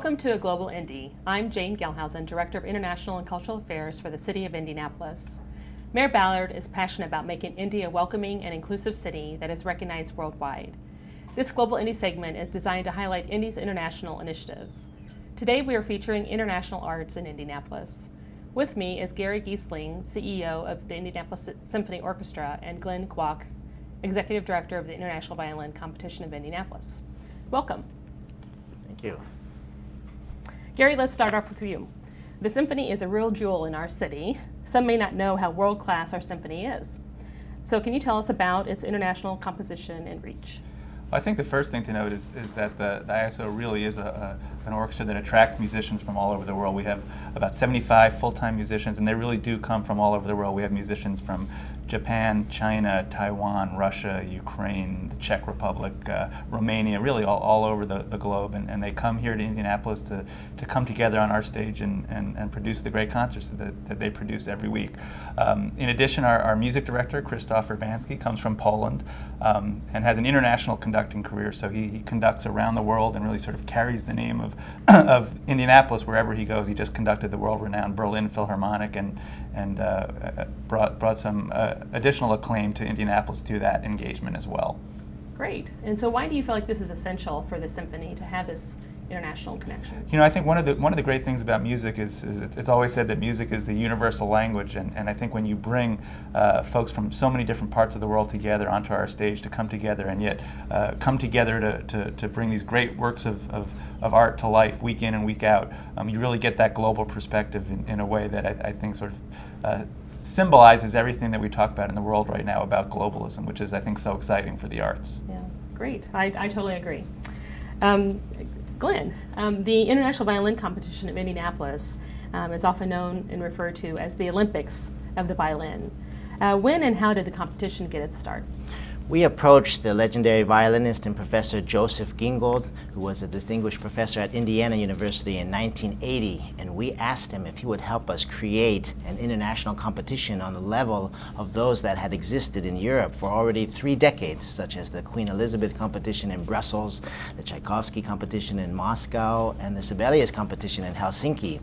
Welcome to A Global Indy. I'm Jane Gelhausen, Director of International and Cultural Affairs for the City of Indianapolis. Mayor Ballard is passionate about making Indy a welcoming and inclusive city that is recognized worldwide. This Global Indy segment is designed to highlight Indy's international initiatives. Today we are featuring international arts in Indianapolis. With me is Gary Ginstling, CEO of the Indianapolis Symphony Orchestra, and Glen, Kwok, Executive Director of the International Violin Competition of Indianapolis. Welcome. Thank you. Gary, let's start off with you. The symphony is a real jewel in our city. Some may not know how world-class our symphony is. So can you tell us about its international composition and reach? I think the first thing to note is that the ISO really is an orchestra that attracts musicians from all over the world. We have about 75 full-time musicians, and they really do come from all over the world. We have musicians from Japan, China, Taiwan, Russia, Ukraine, the Czech Republic, Romania, really all over the globe. And they come here to Indianapolis to come together on our stage and produce the great concerts that they produce every week. In addition, our music director, Krzysztof Urbanski, comes from Poland and has an international conducting career. So he conducts around the world and really sort of carries the name of Indianapolis wherever he goes. He just conducted the world-renowned Berlin Philharmonic and brought some additional acclaim to Indianapolis through that engagement as well. Great. And so why do you feel like this is essential for the symphony to have this international connection? You know, I think one of the great things about music is it's always said that music is the universal language, and I think when you bring folks from so many different parts of the world together onto our stage to come together and yet come together to bring these great works of art to life week in and week out, you really get that global perspective in a way that I think sort of symbolizes everything that we talk about in the world right now about globalism, which is, I think, so exciting for the arts. Yeah, great. I totally agree. Glen, the International Violin Competition of Indianapolis is often known and referred to as the Olympics of the violin. When and how did the competition get its start? We approached the legendary violinist and professor Joseph Gingold, who was a distinguished professor at Indiana University in 1980, and we asked him if he would help us create an international competition on the level of those that had existed in Europe for already 3 decades, such as the Queen Elizabeth competition in Brussels, the Tchaikovsky competition in Moscow, and the Sibelius competition in Helsinki.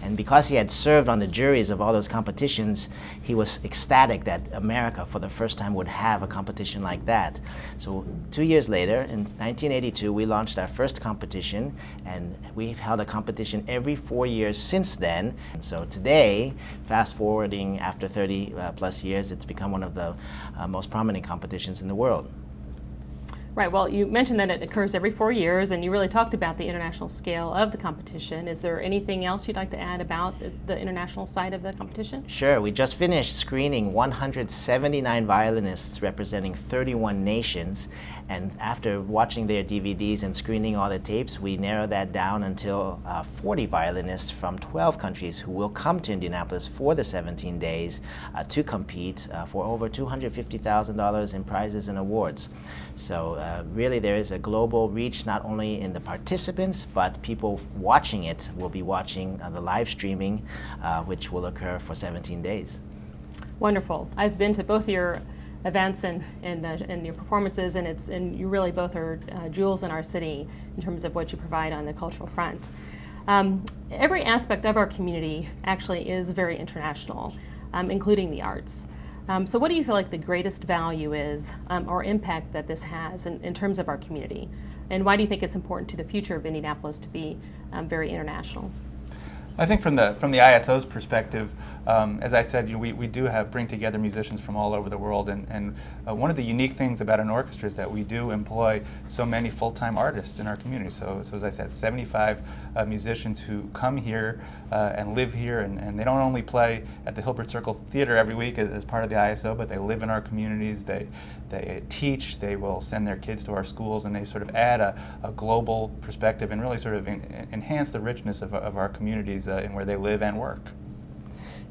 And because he had served on the juries of all those competitions, he was ecstatic that America, for the first time, would have a competition like that. So 2 years later, in 1982, we launched our first competition, and we've held a competition every 4 years since then. And so today, fast forwarding after 30 plus years, it's become one of the most prominent competitions in the world. Right, well, you mentioned that it occurs every 4 years, and you really talked about the international scale of the competition. Is there anything else you'd like to add about the international side of the competition? Sure. We just finished screening 179 violinists representing 31 nations, and after watching their DVDs and screening all the tapes, we narrowed that down until 40 violinists from 12 countries who will come to Indianapolis for the 17 days to compete for over $250,000 in prizes and awards. So really there is a global reach not only in the participants, but people watching it will be watching the live streaming, which will occur for 17 days. Wonderful. I've been to both your events and your performances, and you really both are jewels in our city in terms of what you provide on the cultural front. Every aspect of our community actually is very international, including the arts. So what do you feel like the greatest value is or impact that this has in terms of our community? And why do you think it's important to the future of Indianapolis to be very international? I think from the ISO's perspective, as I said, we do bring together musicians from all over the world, and one of the unique things about an orchestra is that we do employ so many full-time artists in our community. So as I said, 75 musicians who come here and live here, and they don't only play at the Hilbert Circle Theater every week as part of the ISO, but they live in our communities, they teach, they will send their kids to our schools, and they sort of add a global perspective and really sort of enhance the richness of our communities in where they live and work.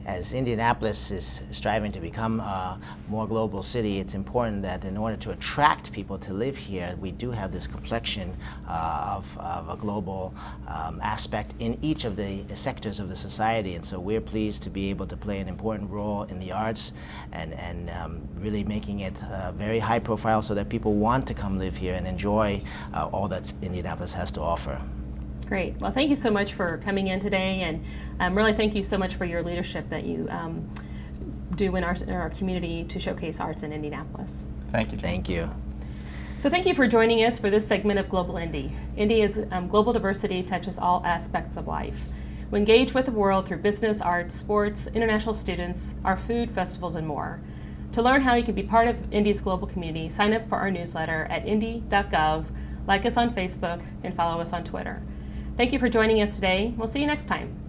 As Indianapolis is striving to become a more global city, it's important that in order to attract people to live here, we do have this complexion of a global aspect in each of the sectors of the society. And so we're pleased to be able to play an important role in the arts and really making it very high profile so that people want to come live here and enjoy all that Indianapolis has to offer. Great. Well, thank you so much for coming in today, and really thank you so much for your leadership that you do in our community to showcase arts in Indianapolis. Thank you, Jane. Thank you. So thank you for joining us for this segment of Global Indy. Indy is global diversity touches all aspects of life. We engage with the world through business, arts, sports, international students, our food, festivals, and more. To learn how you can be part of Indy's global community, sign up for our newsletter at indy.gov, like us on Facebook, and follow us on Twitter. Thank you for joining us today. We'll see you next time.